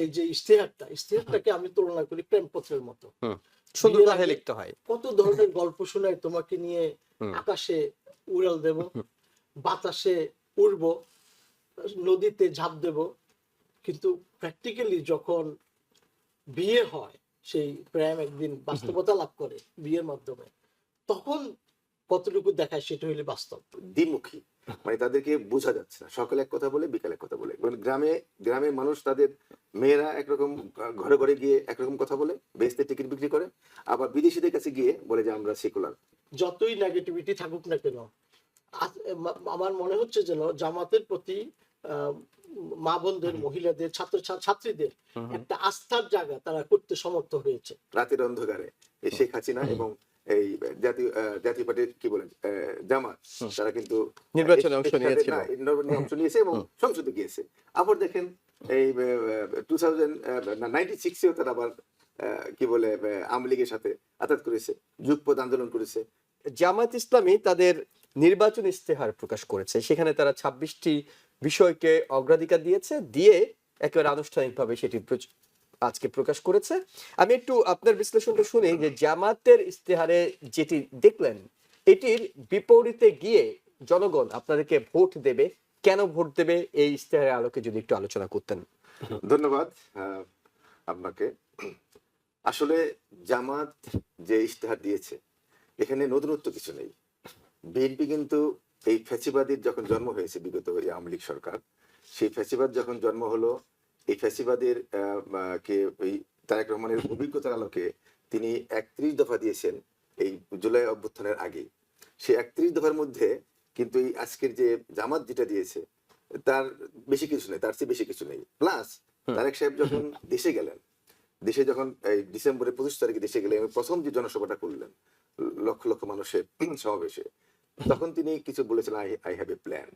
এই যে ইশতেহারটাকে আমি তুলনা করি প্রেমপত্রের মতো। সুন্দর বিয়ের কথা আগে লিখতে হয়। কত ধরনের গল্প শোনায়, তোমাকে নিয়ে আকাশে উড়াল দেব, বাতাসে উড়বো, নদীতে ঝাঁপ দেব, কিন্তু প্র্যাকটিক্যালি যখন বিয়ে হয়, সেই প্রেম একদিন বাস্তবতা লাভ করে বিয়ের মাধ্যমে, তখন কতটুকু দেখায় সেটা হইলে বাস্তব। দ্বিমুখী, মানে তাদেরকে বোঝা যাচ্ছে না, সকালে এক কথা বলে বিকালে এক কথা বলে। মানে গ্রামের মানুষ, তাদের মেয়েরা একরকম ঘরে ঘরে গিয়ে একরকম কথা বলে, বেহেশতে টিকিট বিক্রি করে, আবার বিদেশিদের কাছে গিয়ে বলে যে আমরা সেকুলার। যতই নেগেটিভিটি থাকুক না কেন, আমার মনে হচ্ছে যেন জামাতের প্রতি মা বোনদের, মহিলাদের, ছাত্রীদের একটা আস্থার জায়গা তারা করতে সমর্থ হয়েছে। রাতের অন্ধকারে এই শেখ হাসিনা এবং এই জাতীয় পার্টির কি বলেন জামাত, তারা কিন্তু নির্বাচনে অংশ নিয়েছিল, অংশ নিয়েছে এবং সংসদে গিয়েছে। আবার দেখেন এই 2096-এও তারা আবার কি বলে আওয়ামী লীগের সাথে আতাত করেছে, যুগপৎ আন্দোলন করেছে। জামায়াত ইসলামী তাদের নির্বাচন ইস্তেহার প্রকাশ করেছে, সেখানে তারা 26টি বিষয়কে অগ্রাধিকার দিয়েছে, দিয়ে একেবারে আনুষ্ঠানিকভাবে সেটি আজকে প্রকাশ করেছে। আমি একটু আপনার বিশ্লেষণটা শুনি যে জামাতের ইস্তেহারে যেটি দেখলেন, এটির বিপরীতে গিয়ে জনগণ আপনাদেরকে ভোট দেবে, কেন ভোট দেবে, এই ইস্তেহারের আলোকে যদি একটু আলোচনা করতেন। ধন্যবাদ আপনাকে। আসলে জামাত যে ইস্তেহার দিয়েছে, এখানে নতুনত্ব কিছু নেই। বিএনপি কিন্তু এই ফ্যাসিবাদীর যখন জন্ম হয়েছে বিগত আওয়ামী লীগ সরকার, সেই ফ্যাসিবাদ যখন জন্ম হলো, এই ফ্যাসিবাদের কে ওই তারেক রহমানের অভিজ্ঞতার আলোকে তিনি 31 দফা দিয়েছেন এই জুলাই অভ্যুত্থানের আগে। সেই 31 দফার মধ্যে কিন্তু এই আজকের যে জামাত যেটা দিয়েছে, তার বেশি কিছু নেই, তার চেয়ে বেশি কিছু নেই। প্লাস তারেক সাহেব যখন দেশে গেলেন, দেশে যখন এই ডিসেম্বরের 25 তারিখে দেশে গেলেন, প্রথম যে জনসভাটা করলেন লক্ষ লক্ষ মানুষের সমাবেশে, তখন তিনি কিছু বলেছেন, আই হ্যাভ এ প্ল্যান।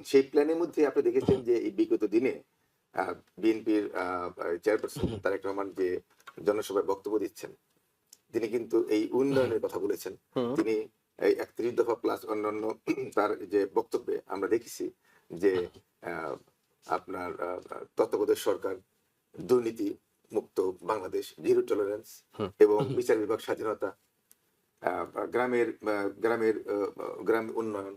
সেই প্ল্যানের মধ্যে আপনি দেখেছেন যে এই বিগত দিনে বিএনপির চেয়ারপারসন তারেক রহমান যে জনসভায় বক্তব্য দিচ্ছেন, তিনি কিন্তু এই উন্নয়নের কথা বলেছেন। তিনি এই 31 দফা প্লাস অন্যান্য তার যে বক্তব্যে আমরা দেখেছি যে আপনার তত্ত্বাবধায়ক সরকার, দুর্নীতি মুক্ত বাংলাদেশ, জিরো টলারেন্স এবং বিচার বিভাগ স্বাধীনতা, গ্রাম উন্নয়ন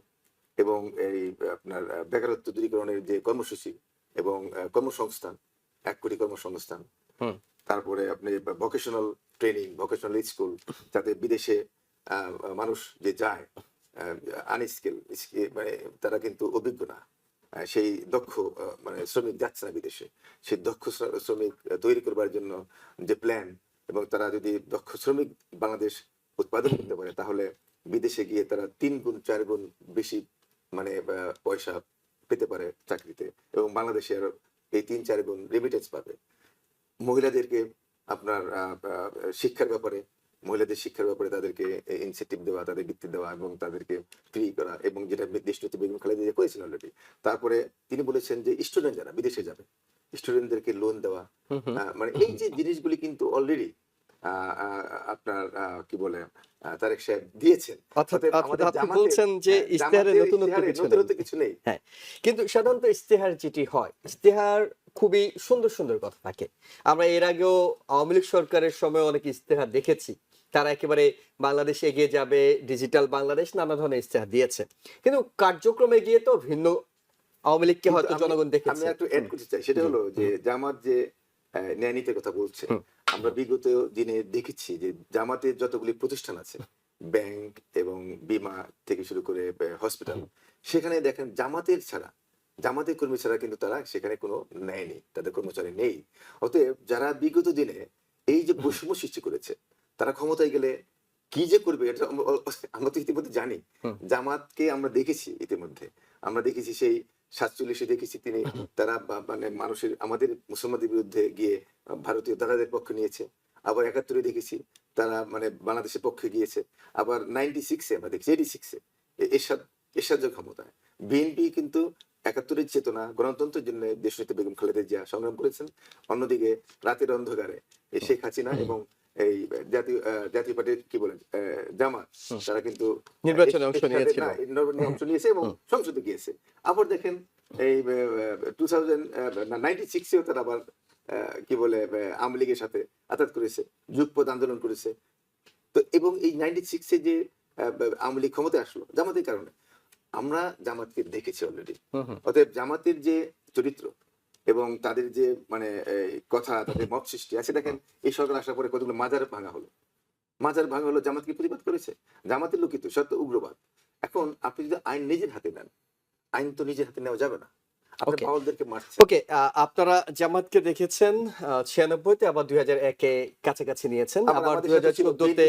এবং এই আপনার বেকারত্ব দূরীকরণের যে কর্মসূচি এবং কর্মসংস্থান, 1 কোটি কর্মসংস্থান, তারপরে আপনি ভোকেশনাল ট্রেনিং, ভোকেশনাল স্কুল, যাতে বিদেশে মানুষ যে যায় আনস্কিল, মানে তারা কিন্তু অভিজ্ঞ না, সেই দক্ষ মানে শ্রমিক যাচ্ছে না বিদেশে, সেই দক্ষ শ্রমিক তৈরি করবার জন্য যে প্ল্যান, এবং তারা যদি দক্ষ শ্রমিক বাংলাদেশ উৎপাদন করতে পারে, তাহলে বিদেশে গিয়ে তারা 3 গুণ 4 গুণ বেশি মানে পয়সা পেতে পারে চাকরিতে, এবং বাংলাদেশে আরো এই 3-4 গুণ রেমিটেন্স পাবে। মহিলাদেরকে আপনার শিক্ষার ব্যাপারে, মহিলাদের শিক্ষার ব্যাপারে তাদেরকে ইনসেন্টিভ দেওয়া, তাদের বৃত্তি দেওয়া এবং তাদেরকে ফ্রি করা, এবং যেটা দেশনেত্রী বেগম খালেদা জিয়া করেছেন অলরেডি। তারপরে তিনি বলেছেন যে স্টুডেন্ট যারা বিদেশে যাবে, স্টুডেন্টদেরকে লোন দেওয়া, মানে এই যে জিনিসগুলি কিন্তু অলরেডি আপনার কি বলে তারেক সাহেব দিয়েছেন। বলছেন যে ইস্তেহারে নতুনত্ব কিছু নেই। হ্যাঁ, কিন্তু সাধারণত ইস্তেহার যেটি হয়, ইস্তেহার খুবই সুন্দর সুন্দর কথা থাকে। আমরা এর আগেও আওয়ামী লীগ সরকারের সময় অনেক ইস্তেহার দেখেছি, তারা একেবারে বাংলাদেশ এগিয়ে যাবে, ডিজিটাল বাংলাদেশ, নানা ধরনের ইস্তেহার দিয়েছে, কিন্তু কার্যক্রমে গিয়ে তো ভিন্ন। আওয়ামী লীগকে হয়তো জনগণ দেখেছে। আমি একটু অ্যাড করতে চাই, সেটা হলো যে জামাত যে ন্যায় নীতির কথা বলছে, আমরা বিগত দিনে দেখেছি যে জামাতের যতগুলি প্রতিষ্ঠান আছে, ব্যাংক এবং বীমা থেকে শুরু করে হসপিটাল, সেখানে দেখেন জামাতের কর্মী ছাড়া কিন্তু তারা সেখানে কোনো ন্যায় নেই, তাদের কর্মচারী নেই। অতএব যারা বিগত দিনে এই যে বৈষম্য সৃষ্টি করেছে, তারা ক্ষমতায় গেলে কি যে করবে এটা আমরা তো ইতিমধ্যে জানি। জামাতকে আমরা দেখেছি, ইতিমধ্যে আমরা দেখেছি সেই 47-এ দেখেছি তিনি, তারা মানে মানুষের, আমাদের মুসলমানদের বিরুদ্ধে গিয়ে ভারতীয় দাদাদের পক্ষ নিয়েছে। আবার 71-এ দেখেছি তারা মানে বাংলাদেশের পক্ষে গিয়েছে। আবার 96-এ আমরা দেখছি, 86-এ এরশাদ ক্ষমতায় বিএনপি কিন্তু 71-এর চেতনা, গণতন্ত্রের জন্য দেশনেত্রী বেগম খালেদা জিয়া সংগ্রাম করেছেন। অন্যদিকে রাতের অন্ধকারে শেখ হাসিনা এবং এই জাতীয় পার্টির কি বলেন জামাত, তারা কিন্তু নির্বাচনে অংশ নিয়েছে এবং সংসদে গিয়েছে। আবার দেখেন এই 2096-এও তারা আবার কি বলে আওয়ামী লীগের সাথে আঘাত করেছে, যুগপৎ আন্দোলন করেছে। তো এবং এই 96-এ যে আওয়ামী লীগ ক্ষমতায় আসলো জামাতের কারণে, আমরা জামাতকে দেখেছি অলরেডি। অতএব জামাতের যে চরিত্র এবং তাদের যে মানে কথা, তাদের মত সৃষ্টি আছে, দেখেন এই সরকার আসার পরে কতগুলো মাজার ভাঙা হলো, মাজার ভাঙা হলো, জামাত কি প্রতিবাদ করেছে? জামাতের লোকই তো সত্য উগ্রবাদ। এখন আপনি যদি আইন নিজের হাতে নেন, আইন তো নিজের হাতে নেওয়া যাবে না, আপনি Okay. পাওয়ারদেরকে মারছেন। ওকে, আপনারা জামাতকে দেখেছেন 96-তে, আবার 2001-এ কাছাকাছি নিয়েছেন, আবার 2014-তে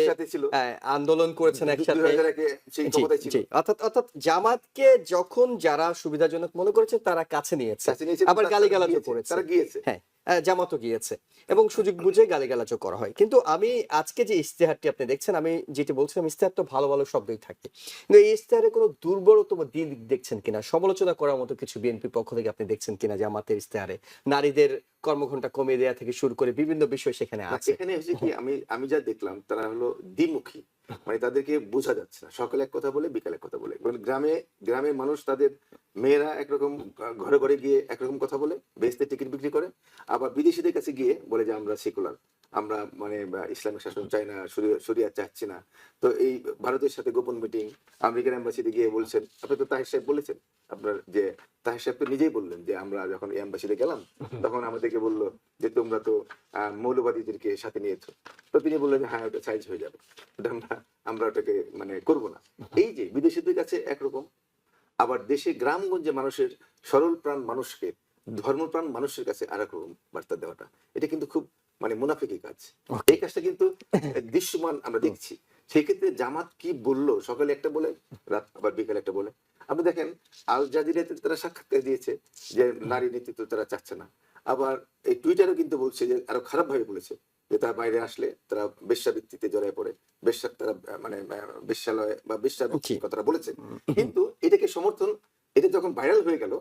আন্দোলন করেছেন একসাথে। 2001-এ সেই জি ক্ষমতায় ছিল। জি, অর্থাৎ জামাতকে যখন যারা সুবিধাজনক মনে করেছে তারা কাছে নিয়েছে, কাছে নিয়েছে, আবার তারা গালিগালাজও গিয়েছে, করেছে। তারা গিয়েছে। হ্যাঁ, জামাতও গিয়েছে এবং সুযোগ বুঝে গালিগালাজও করা হয়। কিন্তু আমি আজকে যে ইশতেহারটি আপনি দেখছেন, আমি যেটি বলছিলাম, ইশতেহার তো ভালো ভালো শব্দই থাকে, কিন্তু এই ইশতেহারে কোনো দুর্বলতম দিক দেখছেন কিনা, সমালোচনা করার মতো কিছু বিএনপির পক্ষ থেকে আপনি দেখছেন কিনা জামাতের ইশতেহারে? নারীদের কর্মঘণ্টা কমিয়ে দেওয়া থেকে শুরু করে বিভিন্ন বিষয় সেখানে না, আছে। এখানে হচ্ছে কি, আমি যা দেখলাম তারা হলো দ্বিমুখী, মানে তাদেরকে বোঝা যাচ্ছে না, সকালে এক কথা বলে বিকালে এক কথা বলে। মানে গ্রামের মানুষ, তাদের মেয়েরা একরকম ঘরে ঘরে গিয়ে একরকম কথা বলে, বেহেশতের টিকিট বিক্রি করে, আবার বিদেশিদের কাছে গিয়ে বলে যে আমরা সেকুলার, আমরা মানে ইসলামিক শাসন চাই না, শরিয়াত চাচ্ছি না। তো এই ভারতের সাথে গোপন মিটিং, আমেরিকান এম্বাসিতে গিয়ে বলছেন, আপনি তো তাহির সাহেব বলেছেন, আপনার যে তাহির সাহেব তো নিজেই বললেন যে আমরা যখন এম্বাসিতে গেলাম তখন আমাদেরকে বললো যে তোমরা তো মৌলবাদীদেরকে সাথে নিয়েছো। তো তিনি বললেন যে হ্যাঁ, ওটা সাইজ হয়ে যাবে, ওটা আমরা ওটাকে মানে করবো না। এই যে বিদেশিদের কাছে একরকম, আবার দেশে গ্রামগঞ্জে মানুষের, সরল প্রাণ মানুষকে, ধর্মপ্রাণ মানুষের কাছে আর এক রকম বার্তা দেওয়াটা, এটা কিন্তু খুব মানে মুনাফিকি কাজ। এই কাজটা কিন্তু দৃশ্যমান আমরা দেখছি। সেই ক্ষেত্রে জামাত কি বললো, সকালে একটা বলে, রাত আবার বিকালে একটা বলে। আপনি দেখেন আল জাজিরাতে তারা সাক্ষাৎকার দিয়েছে যে নারী নেতৃত্ব তারা চাচ্ছে না। আবার এই টুইটারও কিন্তু বলছে যে, আরো খারাপ ভাবে বলেছে যে তারা বাইরে আসলে তারা বেশ্যাবৃত্তিতে জড়ায় পড়ে, তারা মানে বেশ্যালয় বা বেশ্যাবৃত্তির কথাটা বলেছে। কিন্তু এটাকে সমর্থন, এটা যখন ভাইরাল হয়ে গেল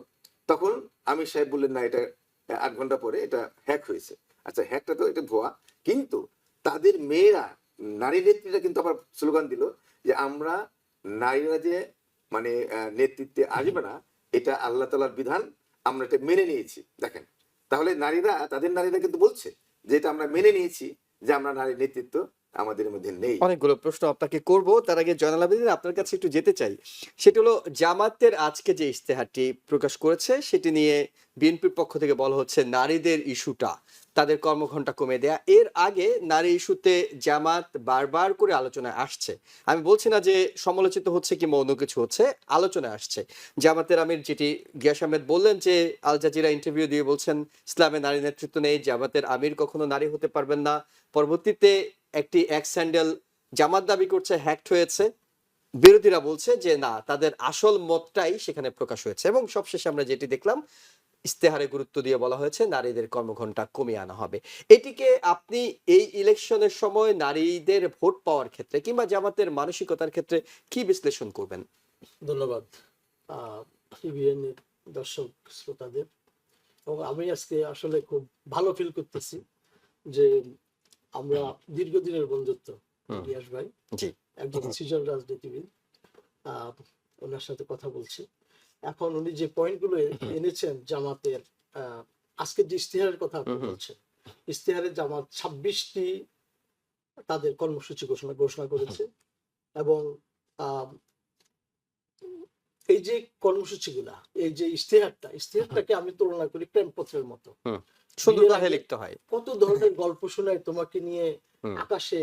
তখন আমির সাহেব বললেন না, এটা 8 ঘন্টা পরে এটা হ্যাক হয়েছে। আচ্ছা, হ্যাকটা তো এটা ভুয়া, কিন্তু তাদের মেয়েরা, নারী নেত্রীরা কিন্তু আবার স্লোগান দিল যে আমরা নারীরা যে মানে নেতৃত্বে আসবে না, এটা আল্লাহ তাআলার বিধান, আমরা এটা মেনে নিয়েছি। দেখেন, তাহলে তাদের নারীরা কিন্তু বলছে যে এটা আমরা মেনে নিয়েছি, যে আমরা নারী নেতৃত্ব আমাদের মধ্যে নেই। অনেকগুলো প্রশ্ন আপনাকে করব, তার আগে জয়নাল আবেদীন আপনার কাছে একটু যেতে চাই। সেটা হলো, জামাতের আজকে যে ইশতেহারটি প্রকাশ করেছে সেটি নিয়ে বিএনপির পক্ষ থেকে বলা হচ্ছে নারীদের ইস্যুটা, তাদের কর্মঘণ্টা কমে দেয়া। এর আগে নারী ইস্যুতে জামাত বারবার করে আলোচনায় আসছে। আমি বলছি না যে সমালোচিত হচ্ছে কিংবা অন্য কিছু হচ্ছে, আলোচনায় আসছে। জামাতের আমির যেটি গিয়াস আহমেদ বললেন যে আল জাজিরা ইন্টারভিউ দিয়ে বলছেন ইসলামে নারী নেতৃত্ব নেই, জামাতের আমির কখনো নারী হতে পারবেন না। পরবর্তীতে একটি এক স্যান্ডেল জামাত দাবি করছে হ্যাকড হয়েছে, বিরোধীরা বলছে যে না, তাদের আসল মতটাই সেখানে প্রকাশ হয়েছে। এবং সবশেষে আমরা যেটি দেখলাম, ইশতেহারে গুরুত্ব দিয়ে বলা হয়েছে নারীদের কর্মঘণ্টা কমিয়ে আনা হবে। এটিকে আপনি এই ইলেকশনের সময় নারীদের ভোট পাওয়ার ক্ষেত্রে কিংবা জামাতের মানসিকতার ক্ষেত্রে কি বিশ্লেষণ করবেন? ধন্যবাদ টিভিএন দর্শক শ্রোতাদের। এবং আমি আজকে আসলে খুব ভালো ফিল করতেছি যে আমরা দীর্ঘদিনের বন্ধুত্ব, ইলিয়াস ভাই জি, একজন সিজন রাজনীতিবিদ, ওনার সাথে কথা বলছি। এখন উনি যে পয়েন্টগুলো এনেছেন জামাতের, আজকে যে ইশতেহারের কথা আপনি বলছেন, ইশতেহারে জামাত 26টি তাদের কর্মসূচি ঘোষণা করেছে। এবং এই যে কর্মসূচিগুলা, এই যে ইশতেহারটাকে আমি তুলনা করি প্রেমপত্রের মতো। সুন্দর করে লিখতে হয়। কত ধরনের গল্প শোনায়, তোমাকে নিয়ে আকাশে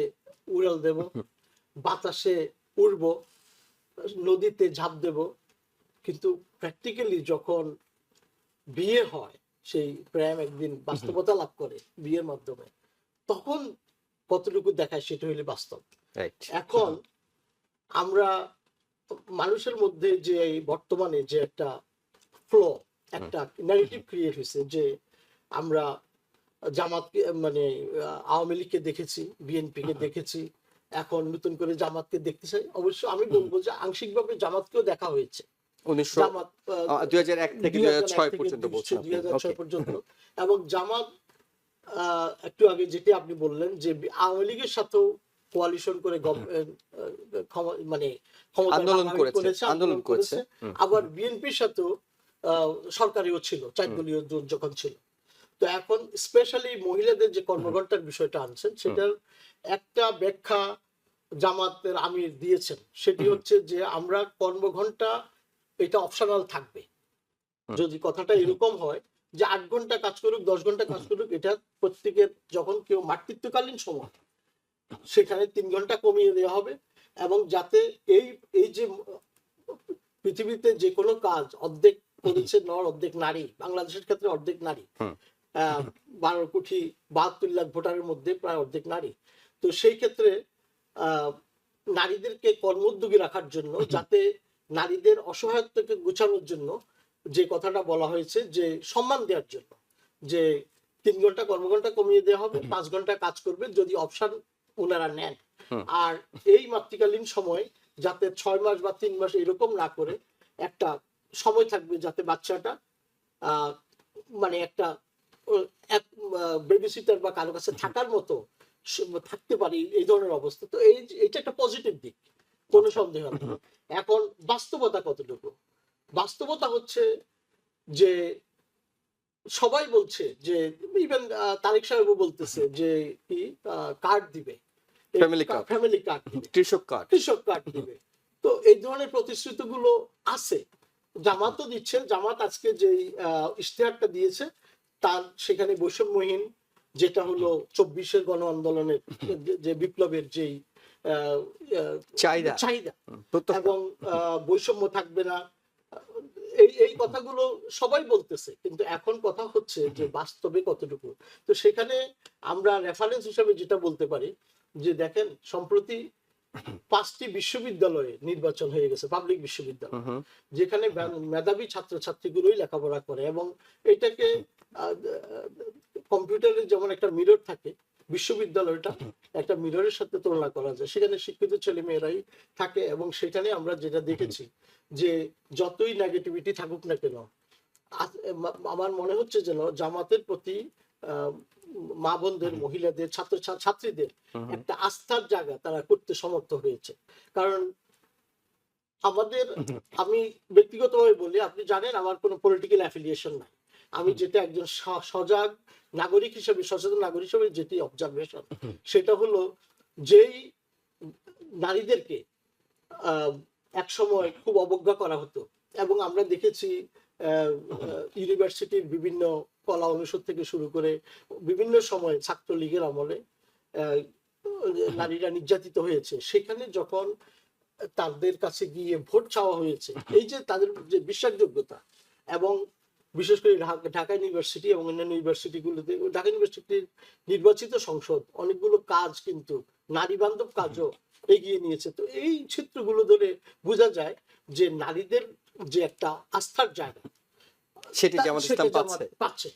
উড়াল দেব, বাতাসে উড়বো, নদীতে ঝাঁপ দেব, কিন্তু প্র্যাকটিক্যালি যখন বিয়ে হয়, সেই প্রেম একদিন বাস্তবতা লাভ করে বিয়ের মাধ্যমে, তখন কতটুকু দেখায় সেটা হইলে বাস্তব। এখন আমরা মানুষের মধ্যে যে বর্তমানে যে একটা ফ্লো, একটা ন্যারেটিভ ক্রিয়েট হয়েছে যে আমরা জামাতকে মানে আওয়ামী লীগকে দেখেছি, বিএনপি কে দেখেছি, এখন নতুন করে জামাতকে দেখতে চাই। অবশ্য আমি বলবো যে আংশিকভাবে জামাতকেও দেখা হয়েছে। 2001 থেকে 2006 পর্যন্ত বলছেন, 2006 পর্যন্ত। এবং জামাত একটু আগে যেটি আপনি বললেন যে আওয়ামী লীগের সাথেও কোয়ালিশন করে মানে আন্দোলন করেছে, আবার বিএনপির সাথেও সরকারিও ছিল, 4 দলীয় জোট যখন ছিল। তো এখন স্পেশালি মহিলাদের যে কর্মঘণ্টার বিষয়টা আনছেন, সেটার একটা ব্যাখ্যা জামাতের আমির দিয়েছেন। সেটি হচ্ছে যে আমরা কর্মঘণ্টা এটা অপশনাল থাকবে। যদি কথাটা এরকম হয় যে 8 ঘন্টা কাজ করুক, 10 ঘন্টা কাজ করুক, এটা প্রত্যেকের যখন কেউ মাতৃত্বকালীন সময় সেখানে 3 ঘন্টা কমিয়ে দেওয়া হবে। এবং যাতে এই এই যে পৃথিবীতে যে কোনো কাজ অর্ধেক করেছে নর, অর্ধেক নারী, বাংলাদেশের ক্ষেত্রে অর্ধেক নারী, 12,72,00,000 ভোটারের মধ্যে প্রায় অর্ধেক নারী। তো সেই ক্ষেত্রে নারীদেরকে কর্মোদ্যোগী রাখার জন্য, যাতে নারীদের অসহায়ত্বকে গুছানোর জন্য যে কথাটা বলা হয়েছে, যে সম্মান দেওয়ার জন্য, যে 3 ঘন্টা কর্মঘণ্টা কমিয়ে দেওয়া হবে, 5 ঘন্টা কাজ করবে যদি অপশন ওনারা নেন। আর এই মাতৃকালীন সময় যাতে 6 মাস বা 3 মাস এরকম না করে একটা সময় থাকবে, যাতে বাচ্চাটা মানে একটা বেবিসিটার বা কারো কাছে থাকার মতো থাকতে পারি, এই ধরনের অবস্থা। তো এইটা একটা পজিটিভ দিক, কোনো সন্দেহ নেই। এখন বাস্তবতা কতটুকু? বাস্তবতা হচ্ছে যে সবাই বলছে যে, ইভেন তারেক সাহেবও বলতেছে যে কি কার্ড দিবে, ফ্যামিলি কার্ড দিবে, কৃষক কার্ড দিবে। তো এই ধরনের প্রতিশ্রুতিগুলো আছে, জামাতও দিচ্ছে। জামাত আজকে যে ইশতেহারটা দিয়েছে তার সেখানে বৈষম্যহীন, যেটা হলো 24-এর গণ আন্দোলনের যে বিপ্লবের যেই চাহিদা এবং বৈষম্য থাকবে না, এই কথাগুলো সবাই বলতেছে। কিন্তু এখন কথা হচ্ছে যে বাস্তবে কতটুকু। তো সেখানে আমরা রেফারেন্স হিসেবে যেটা বলতে পারি যে দেখেন, সম্প্রতি 5টি বিশ্ববিদ্যালয়ে নির্বাচন হয়ে গেছে, পাবলিক বিশ্ববিদ্যালয়, যেখানে মেধাবী ছাত্রছাত্রীগুলোই লেখাপড়া করে। এবং এটাকে কম্পিউটারের যেমন একটা মিরর থাকে, বিশ্ববিদ্যালয়টা একটা মিররের সাথে তুলনা করা যায়। সেখানে শিক্ষিত ছেলে মেয়েরাই থাকে। এবং সেখানে আমরা যেটা দেখেছি যে যতই নেগেটিভিটি থাকুক না কেন, আমার মনে হচ্ছে যেন জামাতের প্রতি মা বোনদের, মহিলাদের, ছাত্রীদের একটা আস্থার জায়গা তারা করতে সমর্থ হয়েছে। কারণ আমি ব্যক্তিগতভাবে বলি, আপনি জানেন আমার কোনো পলিটিক্যাল অ্যাফিলিয়েশন নাই। আমি যেটা একজন সজাগ নাগরিক হিসেবে, সচেতন নাগরিক হিসেবে যেটি অবজারভেশন, সেটা হলো যেই নারীদেরকে এক সময় খুব অবজ্ঞা করা হতো, এবং আমরা দেখেছি ইউনিভার্সিটির বিভিন্ন কলা অনুষদ থেকে শুরু করে বিভিন্ন সময় ছাত্রলীগের আমলে নারীরা নির্যাতিত হয়েছে। সেখানে যখন তাদের কাছে গিয়ে ভোট চাওয়া হয়েছে, এই যে তাদের যে বিশ্বাসযোগ্যতা, এবং বিশেষ করে ঢাকা ইউনিভার্সিটি এবং অন্যান্য ইউনিভার্সিটিগুলোতে, ঢাকা ইউনিভার্সিটির নির্বাচিত সংসদ অনেকগুলো কাজ কিন্তু নারী বান্ধব কাজও এগিয়ে নিয়েছে। তো এই চিত্রগুলো ধরে বোঝা যায় যে নারীদের যে একটা আস্থার জায়গা সেটি জামাত ইসলাম পাচ্ছে।